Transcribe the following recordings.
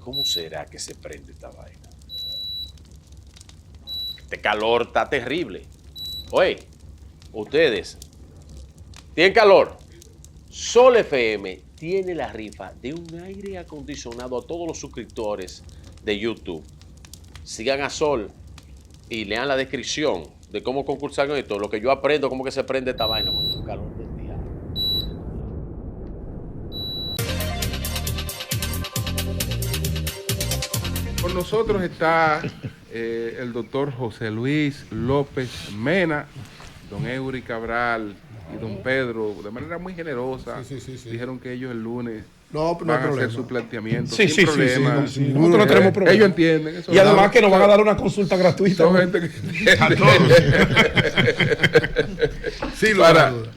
¿cómo será que se prende esta vaina? Este calor está terrible. Oye, ustedes tienen calor. Sol FM tiene la rifa de un aire acondicionado a todos los suscriptores de YouTube. Sigan a Sol y lean la descripción de cómo concursar con esto. Lo que yo aprendo, cómo que se prende esta vaina con un calor del diablo. Con nosotros está el doctor José Luis López Mena, don Eury Cabral y don Pedro, de manera muy generosa, dijeron que ellos el lunes van a hacer su planteamiento sin problema. Nosotros no tenemos problema. Ellos entienden eso. Y además que nos van a dar una consulta gratuita. Son gente que entiende. Sí,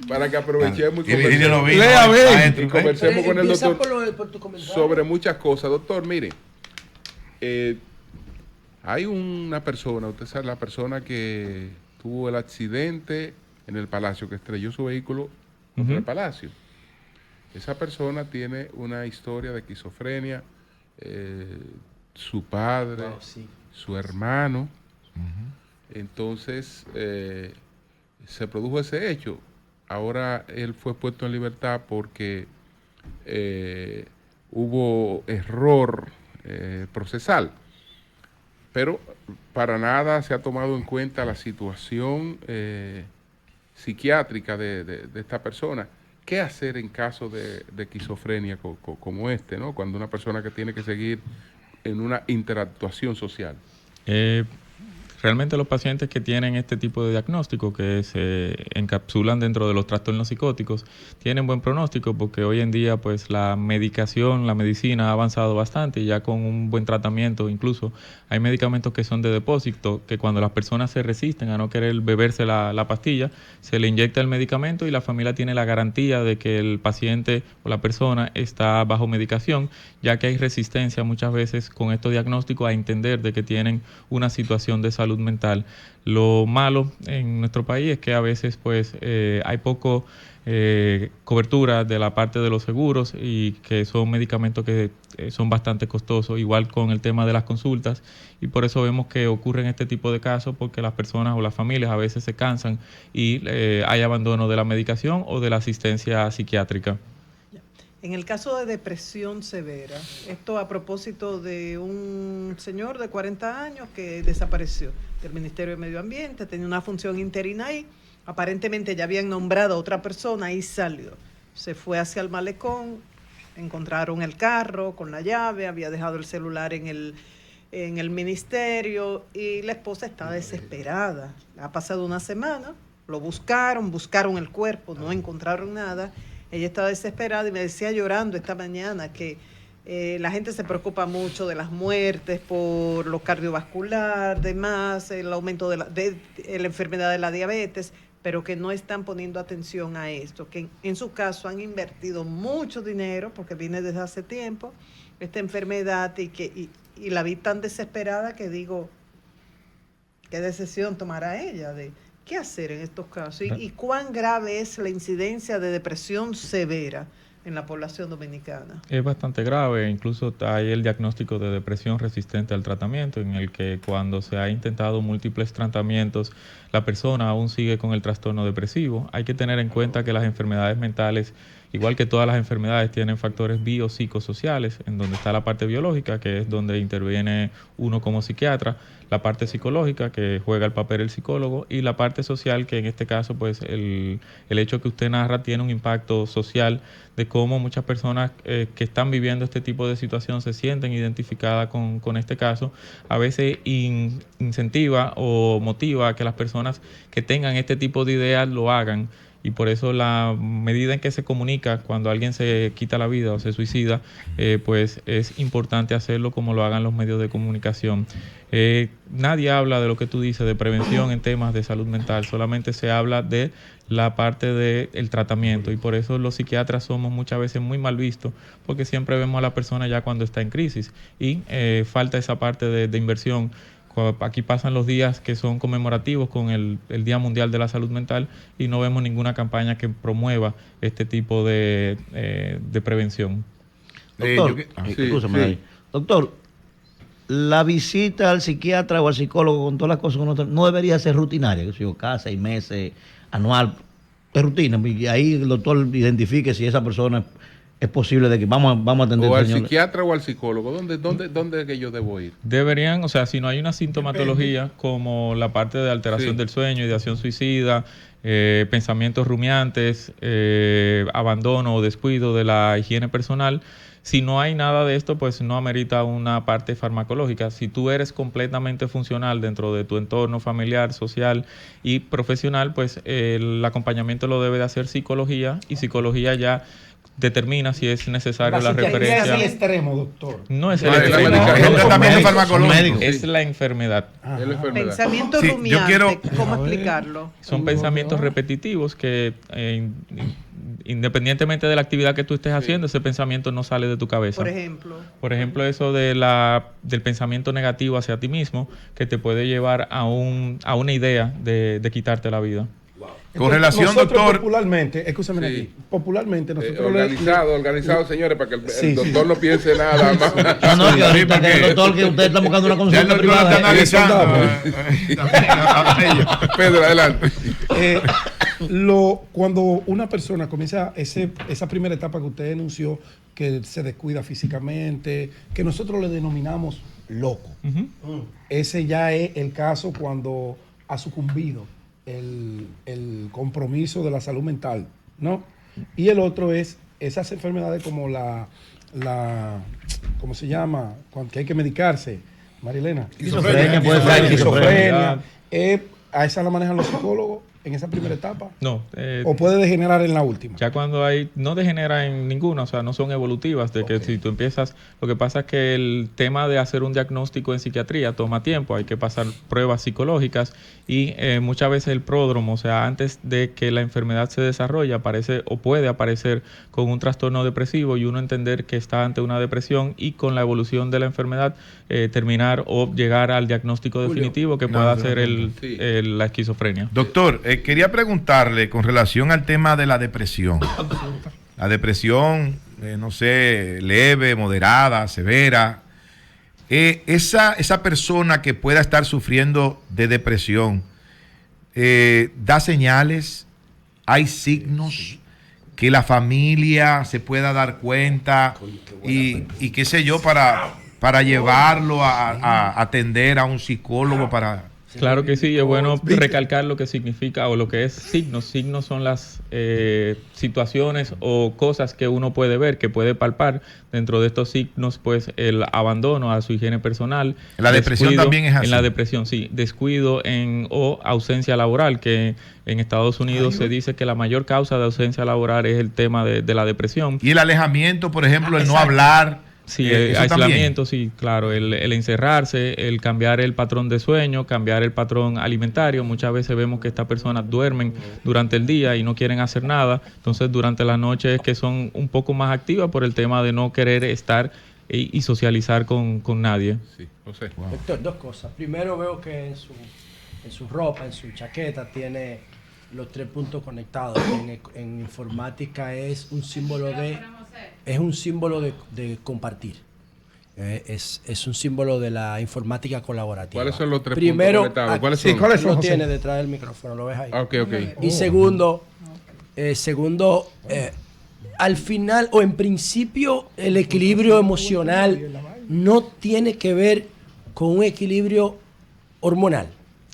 para que aprovechemos y conversemos con el doctor sobre muchas cosas. Doctor, mire, hay una persona, usted sabe, la persona que tuvo el accidente en el Palacio, que estrelló su vehículo contra el Palacio. Esa persona tiene una historia de esquizofrenia, su padre, su hermano. Entonces, se produjo ese hecho. Ahora él fue puesto en libertad porque hubo error procesal. Pero para nada se ha tomado en cuenta la situación psiquiátrica de esta persona. ¿Qué hacer en caso de esquizofrenia como este, ¿no? Cuando una persona que tiene que seguir en una interactuación social? Realmente los pacientes que tienen este tipo de diagnóstico, que se encapsulan dentro de los trastornos psicóticos, tienen buen pronóstico porque hoy en día pues la medicación, la medicina ha avanzado bastante y ya con un buen tratamiento, incluso hay medicamentos que son de depósito, que cuando las personas se resisten a no querer beberse la pastilla, se le inyecta el medicamento y la familia tiene la garantía de que el paciente o la persona está bajo medicación, ya que hay resistencia muchas veces con estos diagnósticos a entender de que tienen una situación de salud mental. Lo malo en nuestro país es que a veces pues hay poco cobertura de la parte de los seguros y que son medicamentos que son bastante costosos, igual con el tema de las consultas, y por eso vemos que ocurren este tipo de casos porque las personas o las familias a veces se cansan y hay abandono de la medicación o de la asistencia psiquiátrica. En el caso de depresión severa, esto a propósito de un señor de 40 años que desapareció del Ministerio de Medio Ambiente, tenía una función interina ahí, aparentemente ya habían nombrado a otra persona y salió. Se fue hacia el malecón, encontraron el carro con la llave, había dejado el celular en el ministerio y la esposa está desesperada. Ha pasado una semana, lo buscaron el cuerpo, no encontraron nada. Ella estaba desesperada y me decía llorando esta mañana que la gente se preocupa mucho de las muertes por lo cardiovascular, demás, el aumento de la enfermedad de la diabetes, pero que no están poniendo atención a esto, que en su caso han invertido mucho dinero, porque viene desde hace tiempo, esta enfermedad, y la vi tan desesperada que digo, ¿qué decisión tomará ella de qué hacer en estos casos? ¿Y cuán grave es la incidencia de depresión severa en la población dominicana? Es bastante grave, incluso hay el diagnóstico de depresión resistente al tratamiento, en el que cuando se ha intentado múltiples tratamientos, la persona aún sigue con el trastorno depresivo. Hay que tener en cuenta que las enfermedades mentales, igual que todas las enfermedades, tienen factores biopsicosociales, en donde está la parte biológica, que es donde interviene uno como psiquiatra, la parte psicológica, que juega el papel el psicólogo, y la parte social, que en este caso, pues el hecho que usted narra tiene un impacto social de cómo muchas personas que están viviendo este tipo de situación se sienten identificadas con este caso. A veces incentiva o motiva a que las personas que tengan este tipo de ideas lo hagan. Y por eso la medida en que se comunica cuando alguien se quita la vida o se suicida, pues es importante hacerlo como lo hagan los medios de comunicación. Nadie habla de lo que tú dices, de prevención en temas de salud mental, solamente se habla de la parte del tratamiento, y por eso los psiquiatras somos muchas veces muy mal vistos, porque siempre vemos a la persona ya cuando está en crisis y falta esa parte de inversión. Aquí pasan los días que son conmemorativos con el Día Mundial de la Salud Mental y no vemos ninguna campaña que promueva este tipo de prevención. Doctor, Doctor, la visita al psiquiatra o al psicólogo con todas las cosas que uno no debería ser rutinaria, que si yo, cada 6 meses, anual, es rutina, y ahí el doctor identifique si esa persona es posible de que vamos a atender O al al señor. psiquiatra o al psicólogo. ¿Dónde es que yo debo ir? Deberían, o sea, si no hay una sintomatología como la parte de alteración Sí. del sueño, ideación suicida, pensamientos rumiantes, abandono o descuido de la higiene personal, si no hay nada de esto, pues no amerita una parte farmacológica. Si tú eres completamente funcional dentro de tu entorno familiar, social y profesional, pues el acompañamiento lo debe de hacer psicología, y psicología ya determina si es necesario la psiquiatría referencia. es el extremo, doctor. No es No, el es la extremo. medicación. No, El son tratamiento médicos, farmacológico. es la enfermedad. Es la enfermedad. Pensamiento Sí, yo rumiante, quiero- ¿cómo explicarlo? Son pensamientos repetitivos que independientemente de la actividad que tú estés haciendo, ese pensamiento no sale de tu cabeza. Por ejemplo, Eso del pensamiento negativo hacia ti mismo, que te puede llevar a una idea de quitarte la vida. Con relación, nosotros doctor. Popularmente, escúchame Sí. aquí, popularmente nosotros Organizado, señores, para que el Sí, doctor no piense nada más. No, que ahorita Sí, porque- que el doctor, que ustedes están buscando una Ya el consulta doctor está privada. analizando. Pedro, adelante. Cuando una persona comienza esa primera etapa que usted denunció, que se descuida físicamente, que nosotros le denominamos loco. Ese ya es el caso cuando ha sucumbido el compromiso de la salud mental, ¿no? Y el otro es esas enfermedades como ¿cómo se llama? Que hay que medicarse, Marilena. Esquizofrenia, puede ser Esquizofrenia. ¿A esa la manejan los psicólogos en esa primera etapa? No. ¿O puede degenerar en la última? Ya cuando no degenera en ninguna, o sea, no son evolutivas, de que si tú empiezas, lo que pasa es que el tema de hacer un diagnóstico en psiquiatría toma tiempo, hay que pasar pruebas psicológicas y muchas veces el pródromo, o sea, antes de que la enfermedad se desarrolle, aparece o puede aparecer con un trastorno depresivo y uno entender que está ante una depresión y con la evolución de la enfermedad terminar o llegar al diagnóstico definitivo que pueda ser la esquizofrenia. Doctor, quería preguntarle con relación al tema de la depresión. La depresión, no sé, leve, moderada, severa. Esa persona que pueda estar sufriendo de depresión, ¿da señales? ¿Hay signos que la familia se pueda dar cuenta? Y qué sé yo, para llevarlo a atender a un psicólogo para... Claro que sí, es bueno recalcar lo que significa o lo que es signos. Signos son las situaciones o cosas que uno puede ver, que puede palpar. Dentro de estos signos, pues el abandono a su higiene personal. La depresión también es así. En la depresión, sí. Descuido o ausencia laboral, que en Estados Unidos se dice que la mayor causa de ausencia laboral es el tema de la depresión. Y el alejamiento, por ejemplo, el no hablar. Sí, eso aislamiento, también. sí, claro, el encerrarse, el cambiar el patrón de sueño, cambiar el patrón alimentario. Muchas veces vemos que estas personas duermen durante el día y no quieren hacer nada, entonces durante la noche es que son un poco más activas por el tema de no querer estar y socializar con nadie. Sí, José. Doctor, dos cosas. Primero veo que en su ropa, en su chaqueta, tiene los 3 puntos conectados. En informática es un símbolo de compartir. Es un símbolo de la informática colaborativa. ¿Cuáles son los 3 Primero, puntos conectados? ¿Cuáles sí, son? ¿cuáles son, lo José? tiene detrás del micrófono, lo ves ahí. Ok. Y segundo, al final o en principio el equilibrio emocional no tiene que ver con un equilibrio hormonal.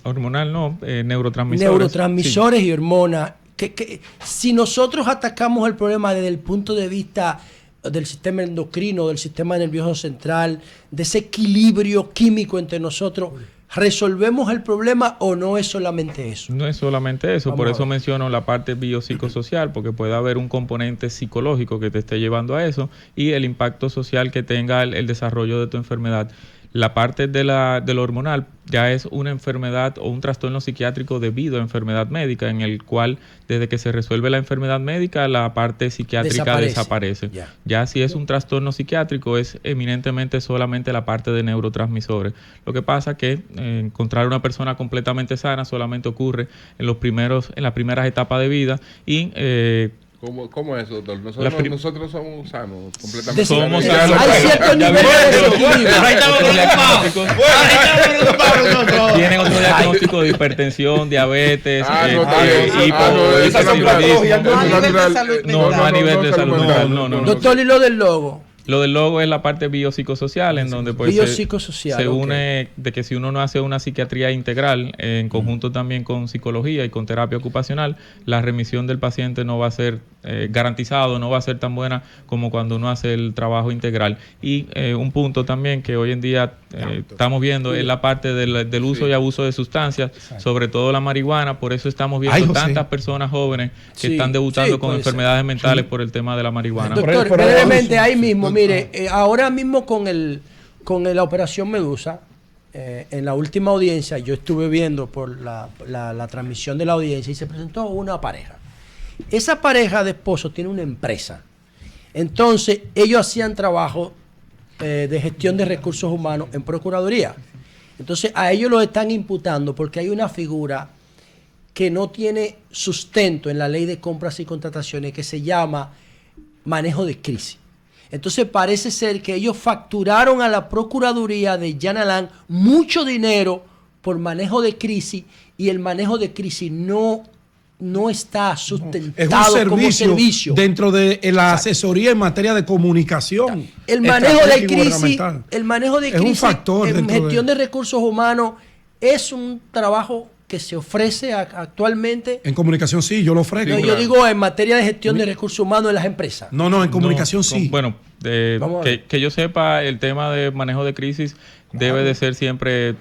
Hormonal no, neurotransmisores. Neurotransmisores y hormonas. Que si nosotros atacamos el problema desde el punto de vista del sistema endocrino, del sistema nervioso central, de ese equilibrio químico entre nosotros, ¿resolvemos el problema o no es solamente eso? No es solamente eso, Vamos por a eso ver. menciono la parte biopsicosocial, porque puede haber un componente psicológico que te esté llevando a eso y el impacto social que tenga el desarrollo de tu enfermedad. La parte de lo hormonal ya es una enfermedad o un trastorno psiquiátrico debido a enfermedad médica, en el cual desde que se resuelve la enfermedad médica, la parte psiquiátrica desaparece. Ya si es un trastorno psiquiátrico, es eminentemente solamente la parte de neurotransmisores. Lo que pasa que encontrar una persona completamente sana solamente ocurre en las primeras etapas de vida y ¿Cómo es eso, doctor? Nosotros somos sanos completamente. Somos Hay sanos. cierto nivel de desequilibrio. Tienen otro diagnóstico de hipertensión, diabetes, esas son patologías no a nivel de salud mental. No. Doctor, ¿y lo del logo? Lo del logo es la parte biopsicosocial, en donde pues Biopsicosocial, se ok. une de que si uno no hace una psiquiatría integral, en conjunto también con psicología y con terapia ocupacional, la remisión del paciente no va a ser garantizado, no va a ser tan buena como cuando uno hace el trabajo integral. Y un punto también que hoy en día estamos viendo es la parte del uso y abuso de sustancias, sobre todo la marihuana. Por eso estamos viendo tantas personas jóvenes que están debutando con enfermedades mentales por el tema de la marihuana. Doctor, brevemente, ahí mismo, mire, ahora mismo con la operación Medusa, en la última audiencia, yo estuve viendo por la transmisión de la audiencia y se presentó una pareja. Esa pareja de esposos tiene una empresa. Entonces, ellos hacían trabajo de gestión de recursos humanos en Procuraduría. Entonces, a ellos los están imputando porque hay una figura que no tiene sustento en la ley de compras y contrataciones que se llama manejo de crisis. Entonces parece ser que ellos facturaron a la Procuraduría de Jan Alain mucho dinero por manejo de crisis y el manejo de crisis no está sustentado como servicio dentro de la asesoría en materia de comunicación. El manejo de crisis, es un factor en gestión de recursos humanos es un trabajo que se ofrece actualmente. En comunicación sí, yo lo ofrezco. No, yo digo en materia de gestión de recursos humanos en las empresas. No, en comunicación sí. Bueno, que yo sepa, el tema de manejo de crisis debe de ser siempre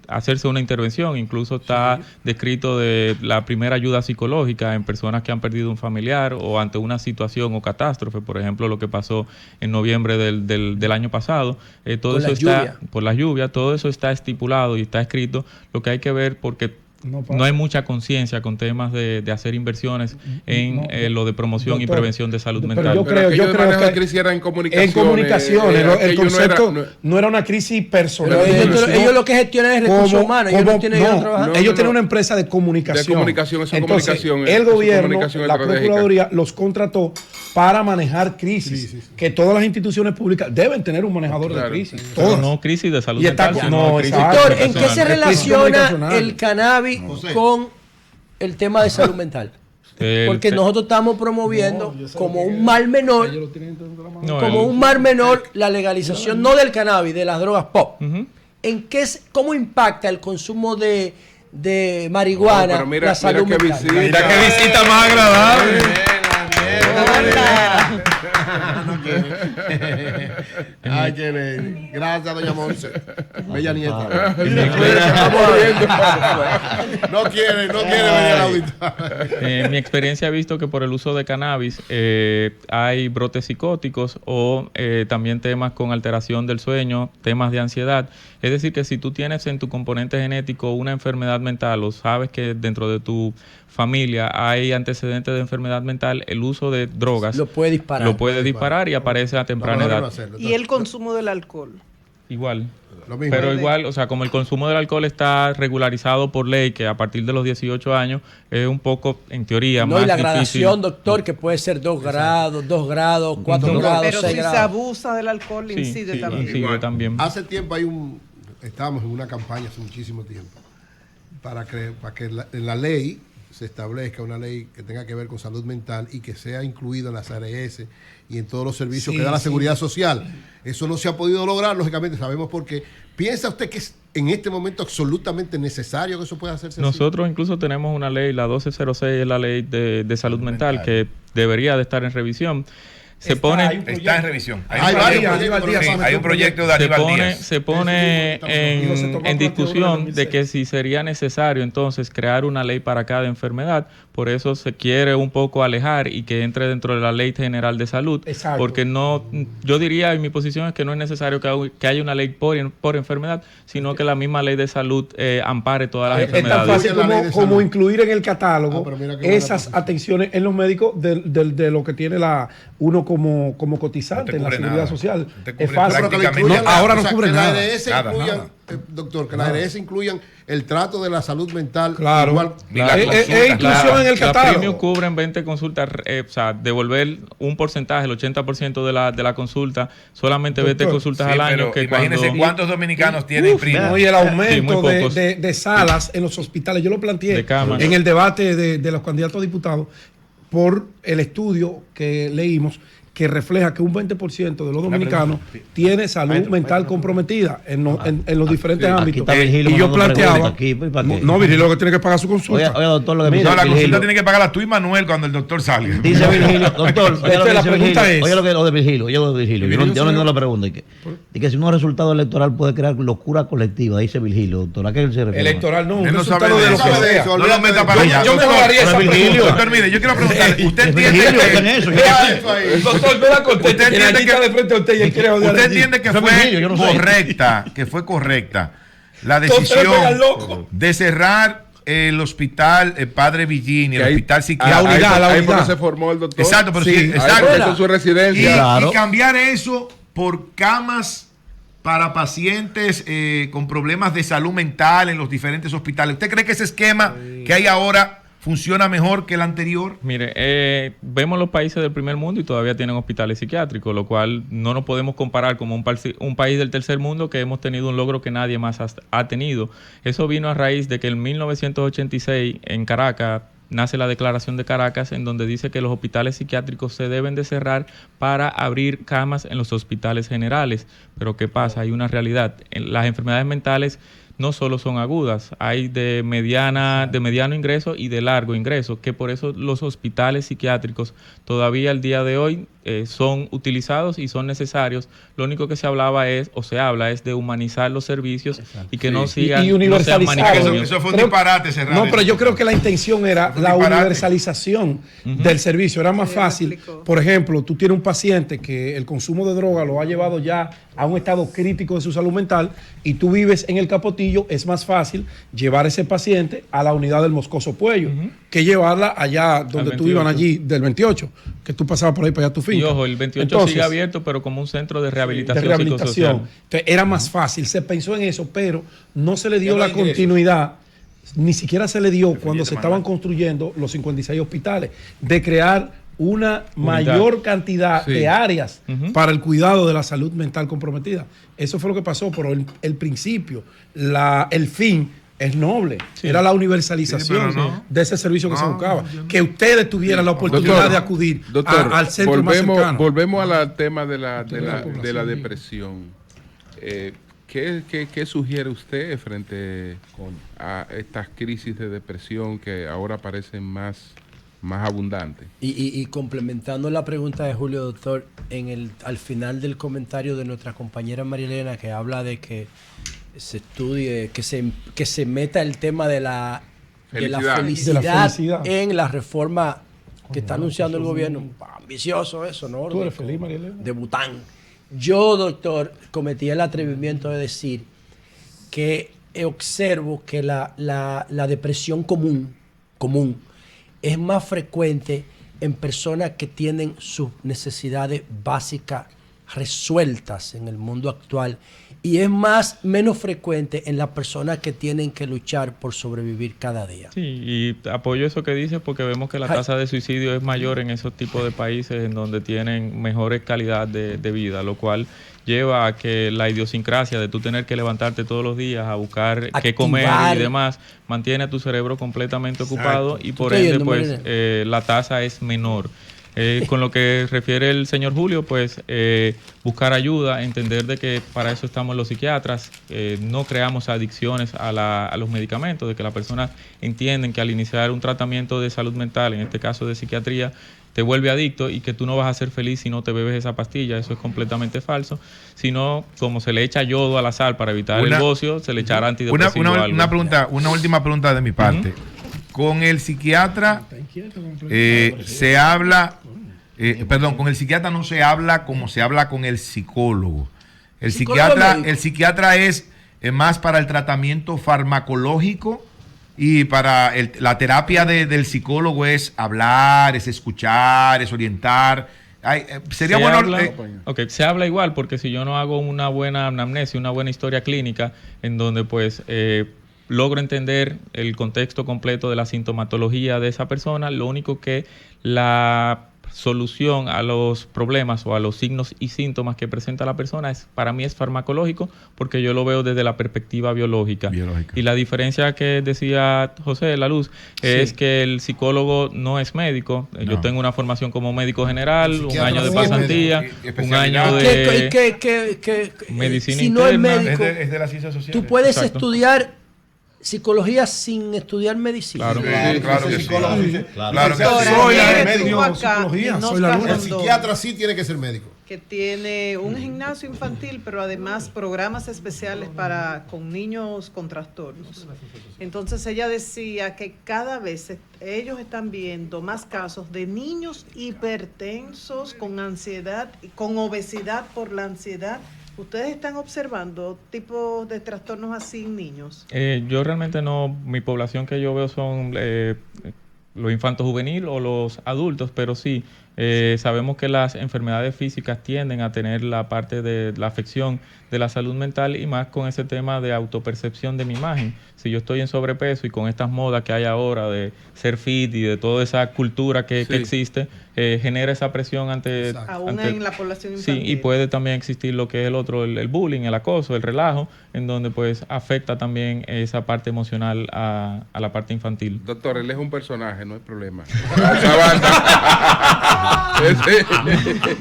hacerse una intervención. Incluso está descrito de la primera ayuda psicológica en personas que han perdido un familiar o ante una situación o catástrofe, por ejemplo, lo que pasó en noviembre del año pasado. Todo eso está por las lluvias, todo eso está estipulado y está escrito. Lo que hay que ver, porque no hay mucha conciencia con temas de hacer inversiones en lo de promoción y prevención de salud mental. Yo creo que la crisis era en comunicaciones. En comunicaciones, el concepto no era una crisis personal. Ellos lo que gestionan es recursos humanos. Ellos tienen una empresa de comunicación. De comunicación, eso es comunicación. El gobierno, la Procuraduría, los contrató para manejar crisis. Que todas las instituciones públicas deben tener un manejador de crisis. Pero no crisis de salud mental, sino crisis. Doctor, ¿en qué se relaciona el cannabis con el tema de salud mental? Porque nosotros estamos promoviendo como un mal menor, la legalización no del cannabis, de las drogas pop. ¿Cómo impacta el consumo de marihuana la salud mental? Mira qué visita más agradable. Ay, qué gracias, doña Monse. Bella nieta. No quiere venir al auditorio. Mi experiencia ha visto que por el uso de cannabis hay brotes psicóticos o también temas con alteración del sueño, temas de ansiedad. Es decir, que si tú tienes en tu componente genético una enfermedad mental o sabes que dentro de tu familia hay antecedentes de enfermedad mental, el uso de drogas lo puede disparar y aparece a temprana edad. Y el consumo del alcohol. Igual. Pero igual, o sea, como el consumo del alcohol está regularizado por ley, que a partir de los 18 años es un poco, en teoría, más difícil. Y la gradación, doctor, que puede ser 2 grados, 4 grados, pero 6 si se abusa del alcohol, incide también. Hace tiempo estábamos en una campaña hace muchísimo tiempo para que en la ley se establezca una ley que tenga que ver con salud mental y que sea incluida en las ARS y en todos los servicios que da la seguridad social. Eso no se ha podido lograr, lógicamente sabemos por qué. ¿Piensa usted que es en este momento absolutamente necesario que eso pueda hacerse Nosotros así? Incluso tenemos una ley, la 1206 es la ley de salud mental, que debería de estar en revisión. Está en revisión. Hay un proyecto de Aníbal Díaz. Se pone en discusión de que si sería necesario entonces crear una ley para cada enfermedad. Por eso se quiere un poco alejar y que entre dentro de la Ley General de Salud. Exacto. Porque yo diría, en mi posición es que no es necesario que haya una ley por enfermedad, sino que la misma Ley de Salud ampare todas las enfermedades. Es tan fácil como incluir en el catálogo esas atenciones en los médicos de lo que tiene uno como cotizante No te en la cubre seguridad nada. social. No te Es cubre fácil. Pero que lo prácticamente incluyan, No, ahora no o sea, cubre que nada. la ARS Nada, incluyan, nada. doctor, que la ARS incluyan el trato de la salud mental. Claro. Igual. Ni la consulta, inclusión claro. en el Las catálogo. premios cubren 20 consultas, o sea, devolver un porcentaje, el 80% de la consulta, solamente 20 Doctor, consultas Sí, al año. pero Que imagínense cuando, cuántos dominicanos tienen primo. No, y el Sí, aumento muy pocos. de salas en los hospitales, yo lo planteé De camas. en el debate de los candidatos a diputados por el estudio que leímos que refleja que un 20% de los dominicanos tiene salud mental comprometida en los diferentes Aquí ámbitos. está Virgilio Y yo mandando planteaba, preguntas aquí, pues, ¿para qué? no, Virgilio lo que tiene que pagar su consulta. Oye, doctor, lo que dice No, la consulta Virgilio. tiene que pagarla tú y Manuel cuando el doctor salga. Dice Virgilio, doctor, oye lo que la dice pregunta Virgilio, es- oye lo de Virgilio, oye lo de Virgilio. Yo no entiendo la pregunta. Y que si un resultado electoral puede crear locura colectiva, dice Virgilio, doctor. ¿A qué él se refiere? Electoral no, un Él no resultado sabe de de lo eso. que sabe de sea. eso. No lo meta para allá. Yo Doctor, mejoraría esa pregunta. Doctor, mire, yo quiero preguntarle, ¿usted entiende Virgilio, ¿qué que es eso? Doctor, no la conteste, Usted que entiende Nayita que- de frente a usted y él quiere odiar usted allí. entiende que Eso es Virgilio, yo no sé. fue correcta la Entonces le pegan decisión loco. de cerrar el hospital Padre Villini, el Que ahí- hospital la psiquiátrico? unidad, la Ahí unidad. donde se formó el doctor. Exacto, pero sí, Sí, exacto. Ahí fue su residencia. Y, Claro. y cambiar eso por camas para pacientes con problemas de salud mental en los diferentes hospitales. ¿Usted cree que ese esquema que hay ahora funciona mejor que el anterior? mire, vemos los países del primer mundo y todavía tienen hospitales psiquiátricos, lo cual no nos podemos comparar como un país del tercer mundo que hemos tenido un logro que nadie más ha tenido. Eso vino a raíz de que en 1986 en Caracas nace la Declaración de Caracas, en donde dice que los hospitales psiquiátricos se deben de cerrar para abrir camas en los hospitales generales. Pero ¿qué pasa? Hay una realidad. Las enfermedades mentales no solo son agudas, hay de mediano ingreso y de largo ingreso, que por eso los hospitales psiquiátricos todavía al día de hoy son utilizados y son necesarios. Lo único que se habla es de humanizar los servicios y que no sigan Y no sean universalizar. manicomios. Eso fue un Creo- disparate cerrar No, eso. pero yo creo que la intención era Fue un la disparate. universalización del servicio. Era más Sí, fácil. me explicó. Por ejemplo, tú tienes un paciente que el consumo de droga lo ha llevado ya a un estado crítico de su salud mental y tú vives en el Capotillo, es más fácil llevar a ese paciente a la unidad del Moscoso Puello que llevarla allá donde tú 28. iban allí del 28, que tú pasabas por ahí para allá a tu Y finca. ojo, el 28 Entonces, sigue abierto, pero como un centro de de rehabilitación, rehabilitación. psicosocial. Entonces, era más fácil, se pensó en eso, pero no se le dio Ya no la hay ingresos. continuidad, ni siquiera se le dio cuando se estaban construyendo los 56 hospitales, de crear una mayor cantidad Sí. de áreas Ujú. para el cuidado de la salud mental comprometida. Eso fue lo que pasó, pero el principio, el fin es noble. Era la universalización Sí, pero no. de ese servicio que No, se buscaba. Que ustedes tuvieran la oportunidad Doctor, de acudir Doctor, al centro más cercano. volvemos al tema de la población. depresión. ¿Qué sugiere usted frente a estas crisis de depresión que ahora parecen más abundantes? Y complementando la pregunta de Julio, doctor, al final del comentario de nuestra compañera Marielena, que habla de que se estudie, que se meta el tema de la Felicidad. felicidad, De la felicidad. en la reforma que está anunciando el gobierno. Ambicioso eso, ¿no? ¿Tú eres feliz, Marielena? De Bután. Yo, doctor, cometí el atrevimiento de decir que observo que la depresión común es más frecuente en personas que tienen sus necesidades básicas resueltas en el mundo actual y es menos frecuente en las personas que tienen que luchar por sobrevivir cada día. Sí, y apoyo eso que dices porque vemos que la Ay. tasa de suicidio es mayor en esos tipos de países en donde tienen mejores calidad de vida, lo cual lleva a que la idiosincrasia de tú tener que levantarte todos los días a buscar qué comer Activar. y demás, mantiene a tu cerebro completamente ocupado y por Estoy ende yendo, pues Marina. la tasa es menor. Con lo que refiere el señor Julio, pues buscar ayuda, entender de que para eso estamos los psiquiatras, no creamos adicciones a los medicamentos, de que las personas entienden que al iniciar un tratamiento de salud mental, en este caso de psiquiatría, te vuelve adicto y que tú no vas a ser feliz si no te bebes esa pastilla. Eso es completamente falso. Sino, como se le echa yodo a la sal para evitar el bocio, se le echará antidepresivo o algo. Una última pregunta de mi parte. Con el psiquiatra se habla, con el psiquiatra no se habla como se habla con el psicólogo. El psiquiatra es más para el tratamiento farmacológico y para la terapia del psicólogo es hablar, es escuchar, es orientar. Sería Se bueno... habla- se habla igual, porque si yo no hago una buena anamnesis, una buena historia clínica, en donde pues logro entender el contexto completo de la sintomatología de esa persona, lo único que la solución a los problemas o a los signos y síntomas que presenta la persona para mí es farmacológico, porque yo lo veo desde la perspectiva biológica. Y la diferencia que decía José de la Luz es que el psicólogo no es médico. Yo tengo una formación como médico general, un año de pasantía, un año de medicina si no es interna. médico, Es de las ciencias sociales. tú puedes Exacto. estudiar psicología sin estudiar medicina. Claro. Claro que sí. Psicólogo, Claro que Ahora, sí. Soy mire, médico, tú acá, psicología, en soy la Oscar luna. El Rondón, psiquiatra sí tiene que ser médico. que tiene un gimnasio infantil, pero además programas especiales con niños con trastornos. Entonces ella decía que cada vez ellos están viendo más casos de niños hipertensos con ansiedad y con obesidad por la ansiedad. ¿Ustedes están observando tipos de trastornos así en niños? Yo realmente no, mi población que yo veo son los infantos juveniles o los adultos, pero sí, sabemos que las enfermedades físicas tienden a tener la parte de la afección de la salud mental, y más con ese tema de autopercepción de mi imagen. Si yo estoy en sobrepeso y con estas modas que hay ahora de ser fit y de toda esa cultura que existe, genera esa presión ante En la población sí, infantil. y puede también existir lo que es el otro, el bullying, el acoso, el relajo, en donde pues afecta también esa parte emocional a la parte infantil. Doctor, él es un personaje, no hay problema. Esa banda.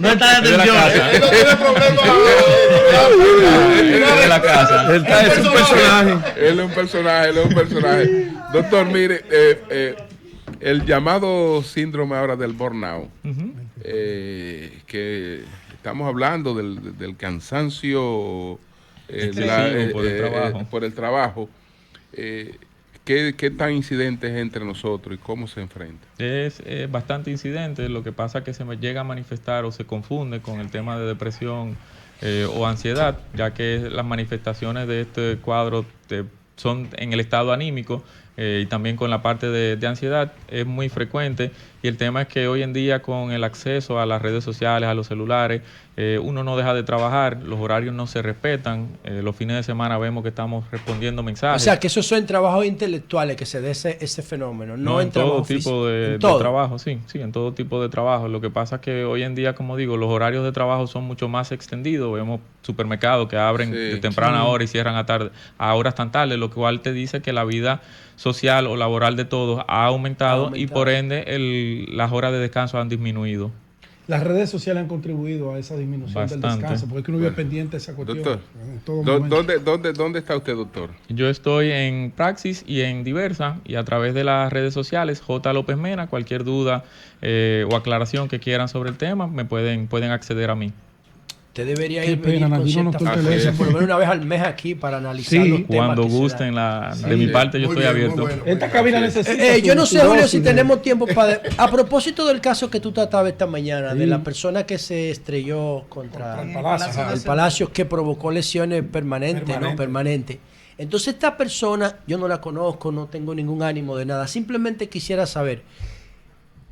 No está de atención. Él no tiene problema. De la casa. Es un personaje. Él es un personaje. Doctor, mire, el llamado síndrome ahora del burnout, que estamos hablando del cansancio por el trabajo. ¿Qué tan incidente es entre nosotros y cómo se enfrenta? Es bastante incidente. Lo que pasa es que se me llega a manifestar o se confunde con el tema de depresión o ansiedad, ya que las manifestaciones de este cuadro son en el estado anímico, y también con la parte de ansiedad es muy frecuente. Y el tema es que hoy en día, con el acceso a las redes sociales, a los celulares, uno no deja de trabajar, los horarios no se respetan, los fines de semana vemos que estamos respondiendo mensajes. O sea, que esos son trabajos intelectuales que se dé ese fenómeno, no en todo trabajo tipo físico. de trabajo, sí, en todo tipo de trabajo. Lo que pasa es que hoy en día, como digo, los horarios de trabajo son mucho más extendidos. Vemos supermercados que abren de temprana hora y cierran a horas tan tarde, lo cual te dice que la vida social o laboral de todos ha aumentado y por ende las horas de descanso han disminuido. Las redes sociales han contribuido a esa disminución del Bastante. descanso, porque es que uno vive pendiente de esa cuestión. Doctor, en todo momento. ¿dónde está usted, doctor? Yo estoy en Praxis y en Diversa, y a través de las redes sociales, J. López Mena. Cualquier duda o aclaración que quieran sobre el tema, pueden acceder a mí. Usted debería Qué ir venir pena, con Nadine, no cierta nos frecuencia, teléfono. por lo menos una vez al mes aquí para analizar Sí. los temas Cuando que se gusten, dan. de mi parte yo Muy estoy bien, abierto. muy bueno, muy Esta bien. cabina necesita. Yo no sé, su Julio, dosis si de- tenemos tiempo para... A propósito del caso que tú tratabas esta mañana, de la persona que se estrelló contra el Palacio. Palacio el Palacio, que provocó lesiones permanentes, ¿no? Permanentes. Entonces, esta persona, yo no la conozco, no tengo ningún ánimo de nada. Simplemente quisiera saber,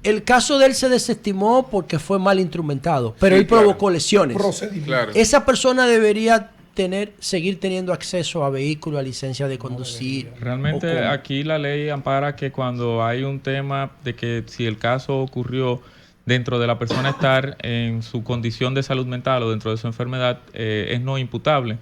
el caso de él se desestimó porque fue mal instrumentado, pero Sí, él claro. provocó lesiones. Procedimiento. Claro. Esa persona debería seguir teniendo acceso a vehículos, a licencia de conducir. Realmente ¿O cómo? aquí la ley ampara que cuando hay un tema de que si el caso ocurrió dentro de la persona estar en su condición de salud mental o dentro de su enfermedad, es no imputable.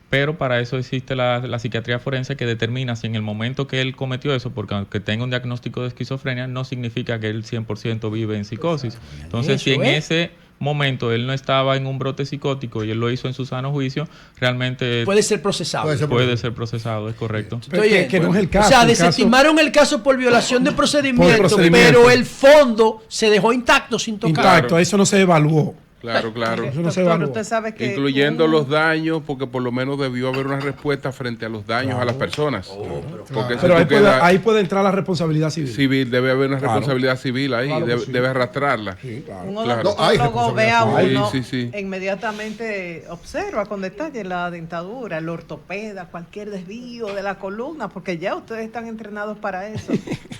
Pero para eso existe la psiquiatría forense, que determina si en el momento que él cometió eso, porque aunque tenga un diagnóstico de esquizofrenia, no significa que él 100% vive en psicosis. Entonces, si en ese momento él no estaba en un brote psicótico y él lo hizo en su sano juicio, realmente Puede ser procesado. Puede ser ser procesado, es correcto. Pero que no es el caso. O sea, el caso- desestimaron el caso por violación de procedimiento, procedimiento. pero el fondo se dejó intacto sin tocar. Intacto, eso no se evaluó. Claro, claro. Eso no se Doctor, evalúa. usted sabe que Incluyendo un- los daños, porque por lo menos debió haber una respuesta frente a los daños a las personas. Porque si Pero tú quedas ahí puede entrar la responsabilidad civil. civil, debe haber una Claro. responsabilidad civil ahí, Claro que debe, sí. debe arrastrarla. Sí, claro. un Claro. No, hay odontólogo ve a responsabilidad uno, civil. Sí, sí. inmediatamente observa con detalle la dentadura, el ortopeda, cualquier desvío de la columna, porque ya ustedes están entrenados para eso.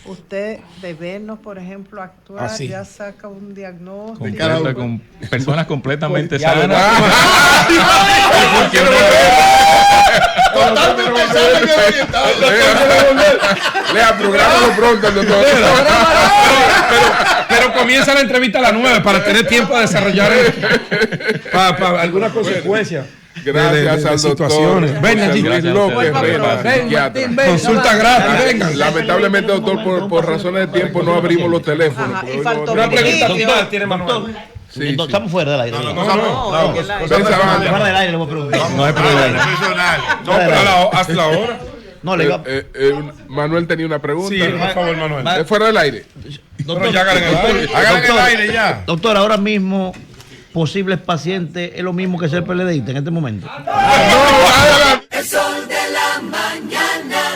Usted de vernos, por ejemplo, actuar, Así. ya saca un diagnóstico. Completa, con personas completamente Ya, sanas. Totalmente sano y orientado. Lea, prográmalo pronto, el doctor. Pero comienza la entrevista a las 9 para tener tiempo de desarrollar Para alguna consecuencia. Gracias al doctor situaciones. Venga, José sí, Luis gracias a López ustedes. Reyes, Ven, psiquiatra. Martín, ven. consulta gratis. Venga. Lamentablemente, doctor, por razones de tiempo no abrimos los teléfonos. Ajá, porque y hoy faltó no- Una pregunta Virgilio. final tiene Manuel. Sí, sí. Estamos fuera del aire. No, Pues, en el- ven, Sabana. Fuera del aire le voy a preguntar. No hay problema. Profesional. No, pero haz la hora. No, le iba Manuel tenía una pregunta. Sí, por favor, Manuel. Fuera del aire. Pero ya hagan el aire. Hagan el aire ya. Doctor, ahora mismo, posibles pacientes es lo mismo que ser PLDista en este momento. No, adelante. El sol de la mañana.